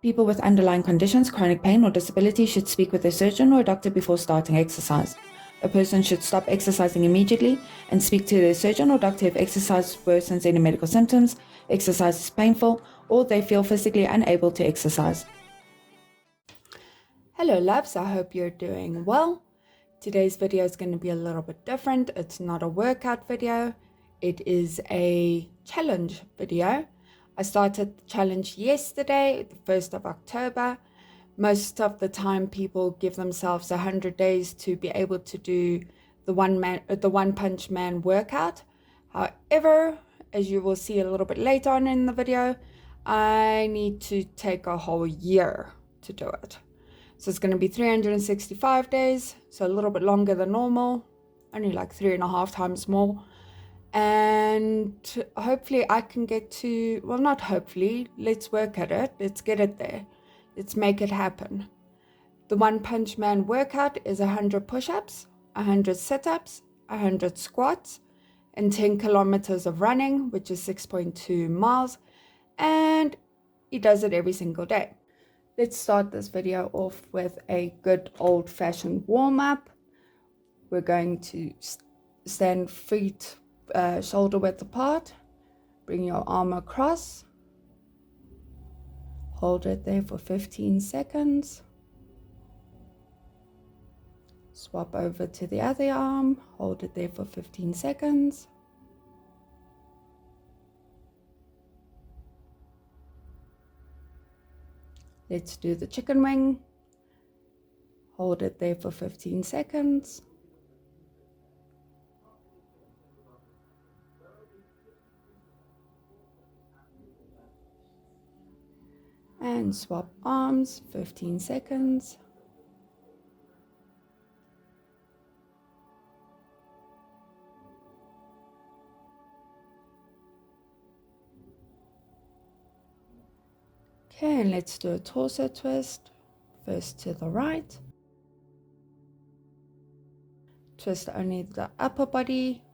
People with underlying conditions, chronic pain, or disability should speak with a surgeon or a doctor before starting exercise. A person should stop exercising immediately and speak to their surgeon or doctor if exercise worsens any medical symptoms, exercise is painful, or they feel physically unable to exercise. Hello loves, I hope you're doing well. Today's video is going to be a little bit different. It's not a workout video, it is a challenge video. I started the challenge yesterday, the 1st of October. Most of the time people give themselves 100 days to be able to do the one punch man workout. However, as you will see a little bit later on in the video, I need to take a whole year to do it. So it's going to be 365 days, so a little bit longer than normal, only like 3.5 times more. And hopefully I can get to, well, not hopefully, let's work at it, let's get it there, let's make it happen. The one punch man workout is 100 push-ups, 100 sit-ups, 100 squats, and 10 kilometers of running, which is 6.2 miles, and he does it every single day. Let's start this video off with a good old-fashioned warm-up. We're going to stand feet shoulder width apart. Bring your arm across. Hold it there for 15 seconds. Swap over to the other arm. Hold it there for 15 seconds. Let's do the chicken wing. Hold it there for 15 seconds. And swap arms, 15 seconds. Okay, and let's do a torso twist. First to the right. Twist only the upper body.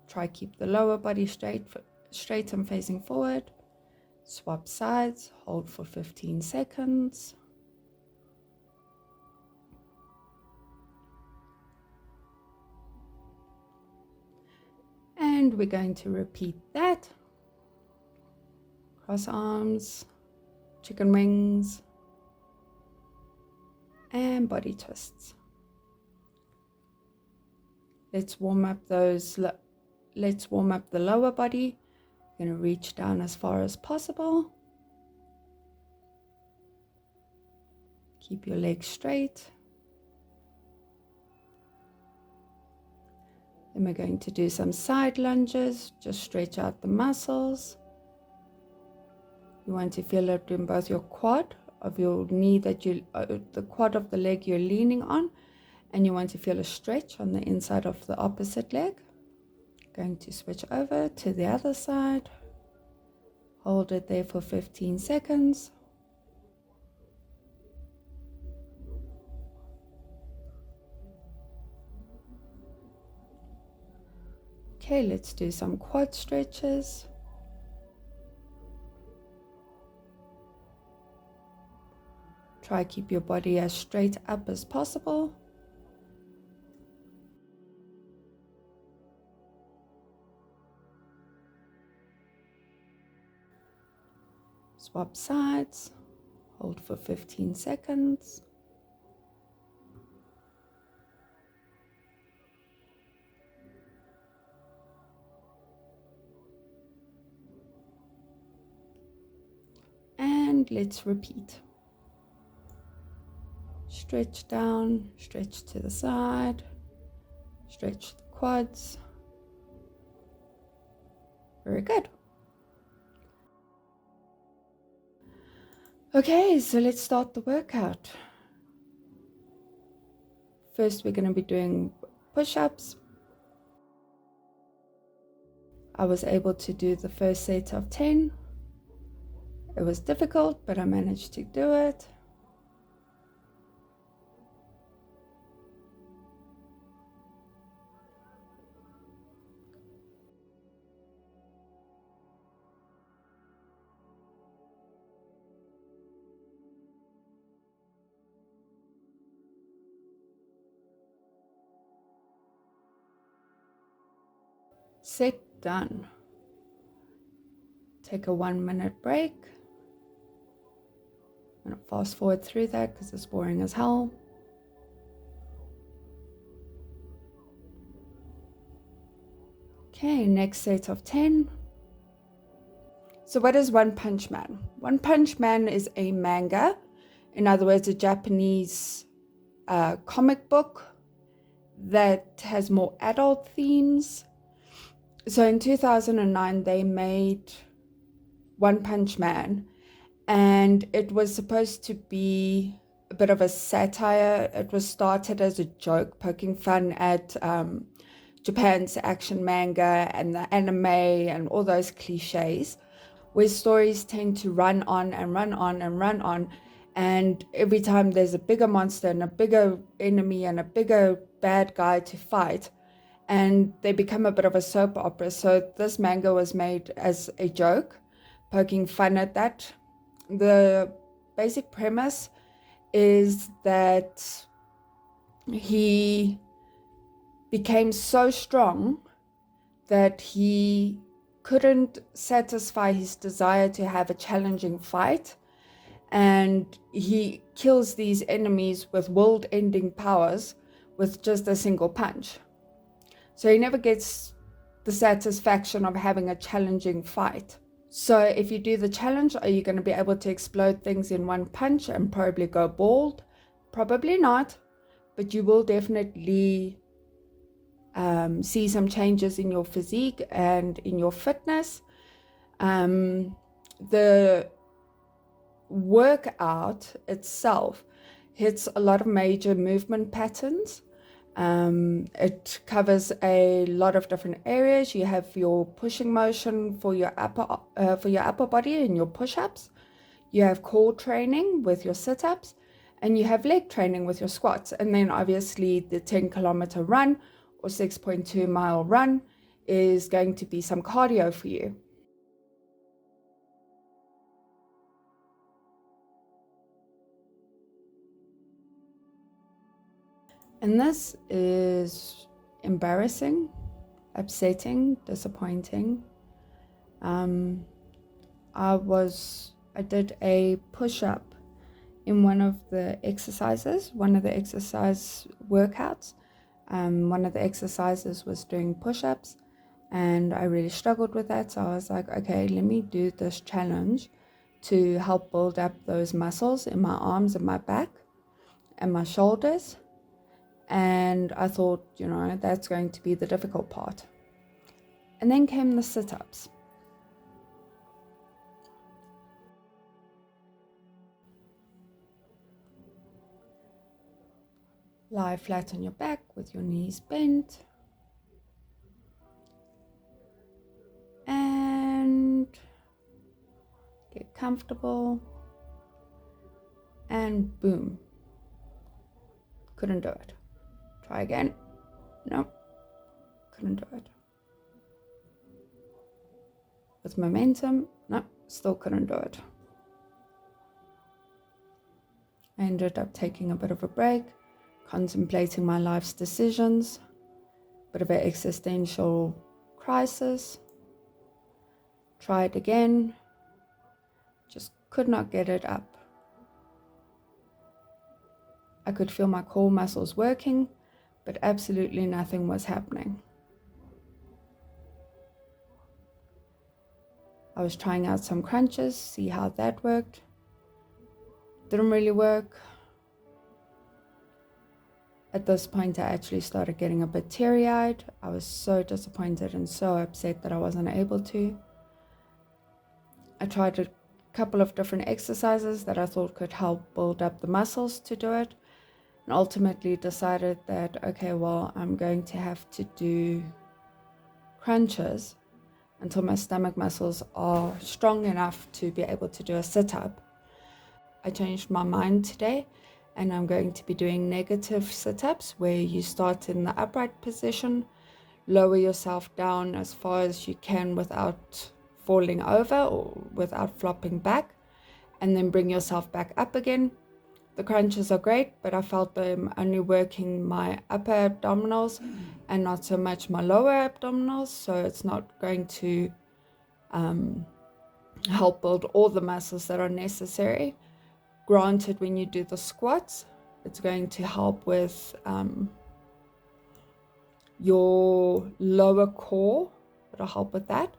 Try keep the lower body straight and facing forward. Swap sides, hold for 15 seconds. And we're going to repeat that. Cross arms, chicken wings, and body twists. Let's warm up the lower body. You're going to reach down as far as possible. Keep your legs straight. Then we're going to do some side lunges. Just stretch out the muscles. You want to feel it in both your quad of your knee the quad of the leg you're leaning on, and you want to feel a stretch on the inside of the opposite leg. Going to switch over to the other side. Hold it there for 15 seconds. Okay, let's do some quad stretches. Try to keep your body as straight up as possible. Swap sides, hold for 15 seconds. And let's repeat. Stretch down, stretch to the side, stretch the quads. Very good. Okay, so let's start the workout. First, we're going to be doing push-ups. I was able to do the first set of 10. It was difficult, but I managed to do it. set, done. Take a 1-minute break. I'm going to fast forward through that because it's boring as hell. Okay, next set of 10. So what is One Punch Man? One Punch Man is a manga, in other words, a Japanese comic book that has more adult themes. So in 2009, they made One Punch Man, and it was supposed to be a bit of a satire. It was started as a joke, poking fun at Japan's action manga and the anime and all those cliches, where stories tend to run on and run on and run on, and every time there's a bigger monster and a bigger enemy and a bigger bad guy to fight, and they become a bit of a soap opera. So this manga was made as a joke, poking fun at that. The basic premise is that he became so strong that he couldn't satisfy his desire to have a challenging fight, and he kills these enemies with world-ending powers with just a single punch. So he never gets the satisfaction of having a challenging fight. So if you do the challenge, are you going to be able to explode things in one punch and probably go bald? Probably not, but you will definitely see some changes in your physique and in your fitness. The workout itself hits a lot of major movement patterns. It covers a lot of different areas. You have your pushing motion for your upper body and your push-ups. You have core training with your sit-ups, and you have leg training with your squats. And then obviously the 10-kilometer run or 6.2-mile run is going to be some cardio for you. And this is embarrassing, upsetting, disappointing. I did a push-up in one of the exercises workouts. One of the exercises was doing push-ups, and I really struggled with that. So I was like, okay, let me do this challenge to help build up those muscles in my arms and my back and my shoulders. And I thought, that's going to be the difficult part. And then came the sit-ups. Lie flat on your back with your knees bent. And get comfortable. And boom. Couldn't do it. Try again. Nope. Couldn't do it. With momentum. Nope. Still couldn't do it. I ended up taking a bit of a break, contemplating my life's decisions, bit of an existential crisis. Tried again. Just could not get it up. I could feel my core muscles working, but absolutely nothing was happening. I was trying out some crunches, see how that worked. Didn't really work. At this point, I actually started getting a bit teary-eyed. I was so disappointed and so upset that I wasn't able to. I tried a couple of different exercises that I thought could help build up the muscles to do it, and ultimately decided that, okay, well, I'm going to have to do crunches until my stomach muscles are strong enough to be able to do a sit-up. I changed my mind today, and I'm going to be doing negative sit-ups where you start in the upright position, lower yourself down as far as you can without falling over or without flopping back, and then bring yourself back up again. the crunches are great, but I felt them only working my upper abdominals and not so much my lower abdominals, so it's not going to help build all the muscles that are necessary. Granted, when you do the squats, it's going to help with your lower core. It'll help with that,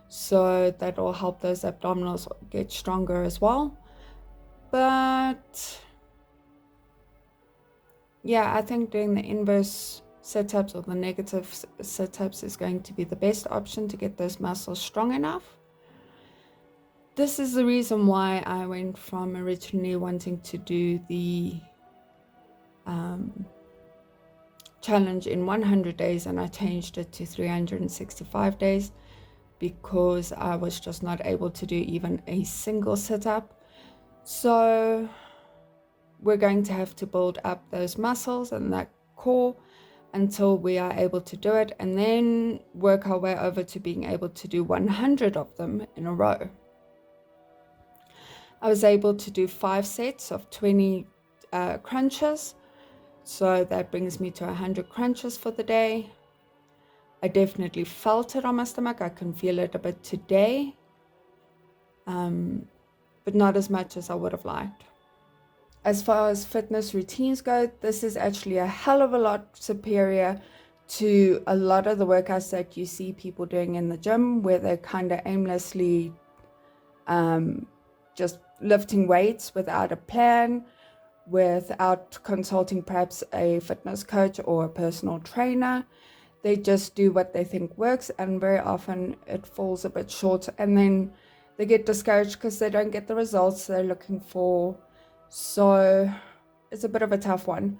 so that will help those abdominals get stronger as well. But yeah, I think doing the inverse sit-ups or the negative sit-ups is going to be the best option to get those muscles strong enough. This is the reason why I went from originally wanting to do the challenge in 100 days, and I changed it to 365 days because I was just not able to do even a single sit-up. So we're going to have to build up those muscles and that core until we are able to do it, and then work our way over to being able to do 100 of them in a row. I was able to do 5 sets of 20 crunches, so that brings me to 100 crunches for the day. I definitely felt it on my stomach. I can feel it a bit today, but not as much as I would have liked. As far as fitness routines go, this is actually a hell of a lot superior to a lot of the workouts that you see people doing in the gym, where they're kind of aimlessly just lifting weights without a plan, without consulting perhaps a fitness coach or a personal trainer. They just do what they think works, and very often it falls a bit short, and then they get discouraged because they don't get the results they're looking for. So it's a bit of a tough one,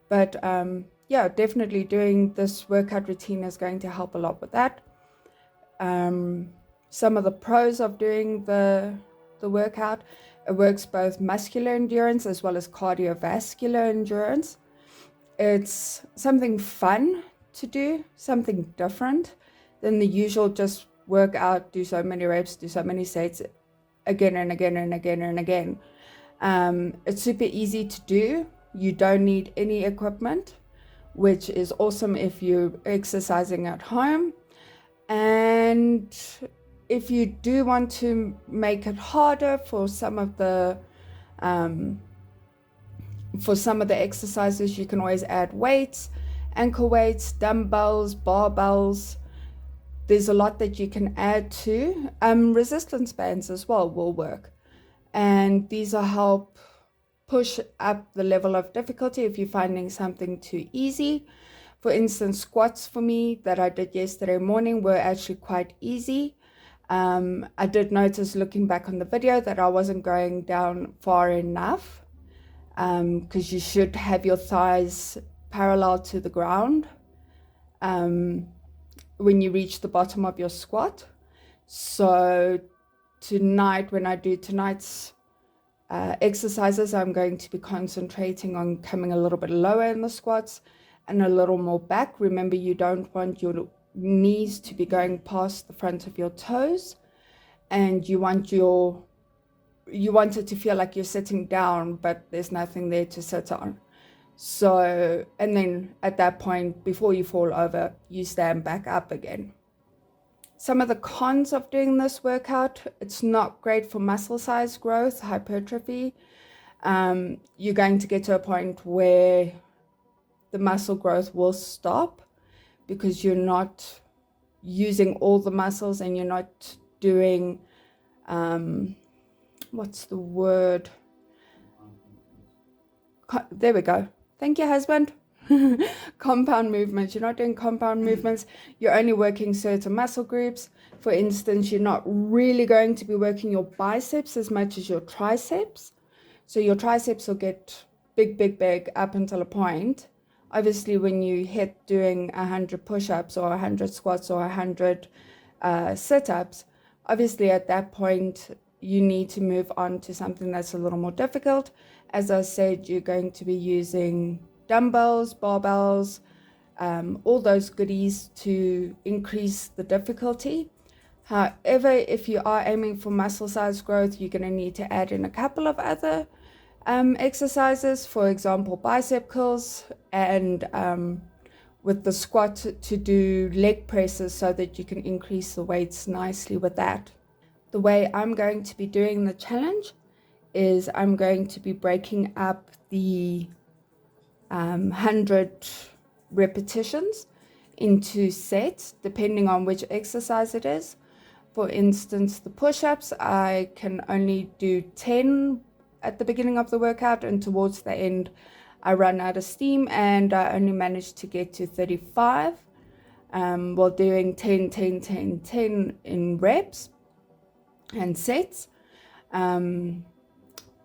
but yeah, definitely doing this workout routine is going to help a lot with that. Some of the pros of doing the workout, it works both muscular endurance as well as cardiovascular endurance. It's something fun to do, something different than the usual just work out, do so many reps, do so many sets again and again and again and again. It's super easy to do. You don't need any equipment, which is awesome if you're exercising at home. And if you do want to make it harder for some of the exercises, you can always add weights, ankle weights, dumbbells, barbells. There's a lot that you can add to. Resistance bands as well will work. And these will help push up the level of difficulty if you're finding something too easy. For instance, squats for me that I did yesterday morning were actually quite easy. I did notice looking back on the video that I wasn't going down far enough, because you should have your thighs parallel to the ground when you reach the bottom of your squat. So tonight, when I do tonight's exercises, I'm going to be concentrating on coming a little bit lower in the squats and a little more back. Remember, you don't want your knees to be going past the front of your toes, and you want it to feel like you're sitting down, but there's nothing there to sit on. So, and then at that point, before you fall over, you stand back up again. Some of the cons of doing this workout, it's not great for muscle size growth, hypertrophy. You're going to get to a point where the muscle growth will stop because you're not using all the muscles and you're not doing, what's the word? There we go. Thank you, husband. Compound movements. You're not doing compound movements. You're only working certain muscle groups. For instance, you're not really going to be working your biceps as much as your triceps. So your triceps will get big up until a point. Obviously, when you hit doing 100 push-ups or 100 squats or 100 sit-ups, obviously at that point, you need to move on to something that's a little more difficult. As I said, you're going to be using dumbbells, barbells, all those goodies to increase the difficulty. However, if you are aiming for muscle size growth, you're going to need to add in a couple of other exercises, for example, bicep curls, and with the squat to do leg presses so that you can increase the weights nicely with that. The way I'm going to be doing the challenge is I'm going to be breaking up the 100 repetitions into sets depending on which exercise it is. For instance, the push-ups, I can only do 10 at the beginning of the workout, and towards the end I run out of steam and I only managed to get to 35 while doing 10, 10, 10, 10 in reps and sets.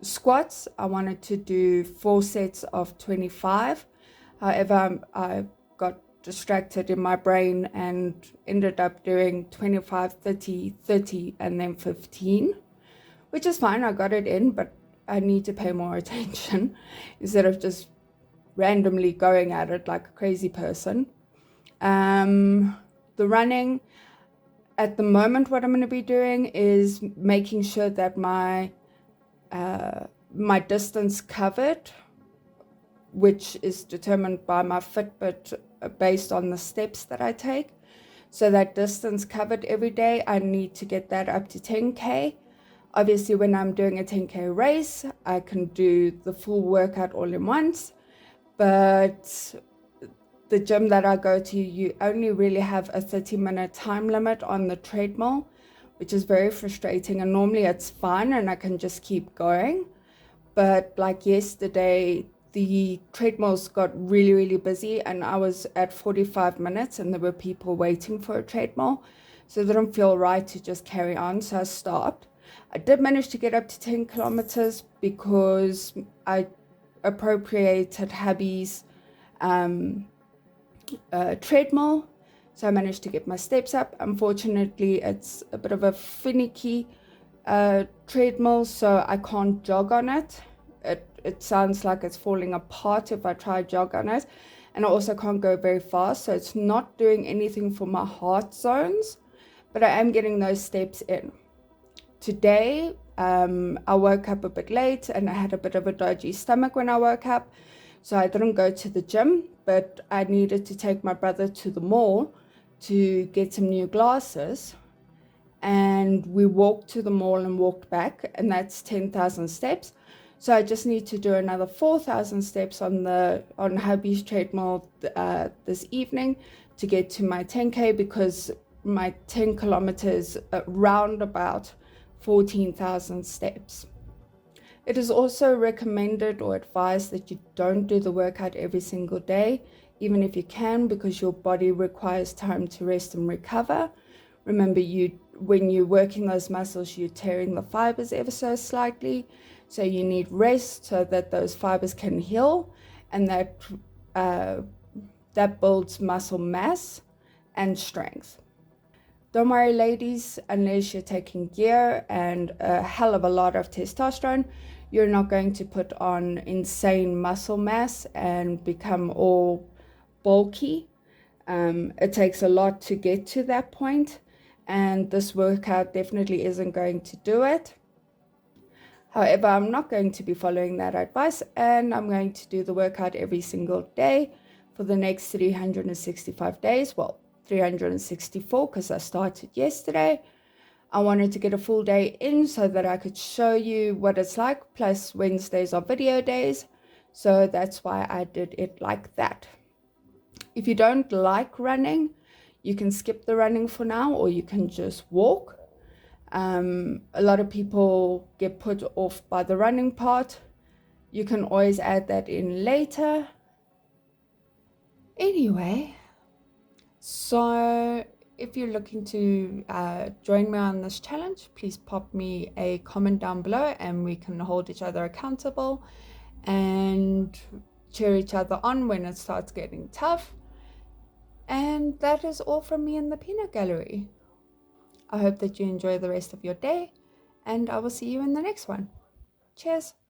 Squats, I wanted to do 4 sets of 25. However, I got distracted in my brain and ended up doing 25, 30, 30, and then 15, which is fine. I got it in, but I need to pay more attention instead of just randomly going at it like a crazy person. The running, at the moment, what I'm going to be doing is making sure that my distance covered, which is determined by my Fitbit based on the steps that I take. So that distance covered every day, I need to get that up to 10K. Obviously, when I'm doing a 10K race, I can do the full workout all in once. But the gym that I go to, you only really have a 30-minute time limit on the treadmill, which is very frustrating. And normally it's fine and I can just keep going. But like yesterday, the treadmills got really, really busy and I was at 45 minutes and there were people waiting for a treadmill. So it didn't feel right to just carry on, so I stopped. I did manage to get up to 10 kilometers because I appropriated hubby's treadmill. So I managed to get my steps up. Unfortunately, it's a bit of a finicky treadmill, so I can't jog on it. It sounds like it's falling apart if I try jog on it. And I also can't go very fast, so it's not doing anything for my heart zones, but I am getting those steps in. Today, I woke up a bit late and I had a bit of a dodgy stomach when I woke up, so I didn't go to the gym, but I needed to take my brother to the mall to get some new glasses. And we walked to the mall and walked back, and that's 10,000 steps. So I just need to do another 4,000 steps on hubby's treadmill this evening to get to my 10K, because my 10 kilometers round about 14,000 steps. It is also recommended or advised that you don't do the workout every single day, even if you can, because your body requires time to rest and recover. Remember, when you're working those muscles, you're tearing the fibers ever so slightly. So you need rest so that those fibers can heal, and that builds muscle mass and strength. Don't worry, ladies, unless you're taking gear and a hell of a lot of testosterone, you're not going to put on insane muscle mass and become all bulky. It takes a lot to get to that point, and this workout definitely isn't going to do it. However, I'm not going to be following that advice, and I'm going to do the workout every single day for the next 365 days. Well, 364 because I started yesterday. I wanted to get a full day in so that I could show you what it's like, plus Wednesdays are video days. So that's why I did it like that. If you don't like running, you can skip the running for now, or you can just walk. A lot of people get put off by the running part. You can always add that in later. Anyway, so if you're looking to join me on this challenge, please pop me a comment down below and we can hold each other accountable and cheer each other on when it starts getting tough. And that is all from me in the peanut gallery. I hope that you enjoy the rest of your day, and I will see you in the next one. Cheers.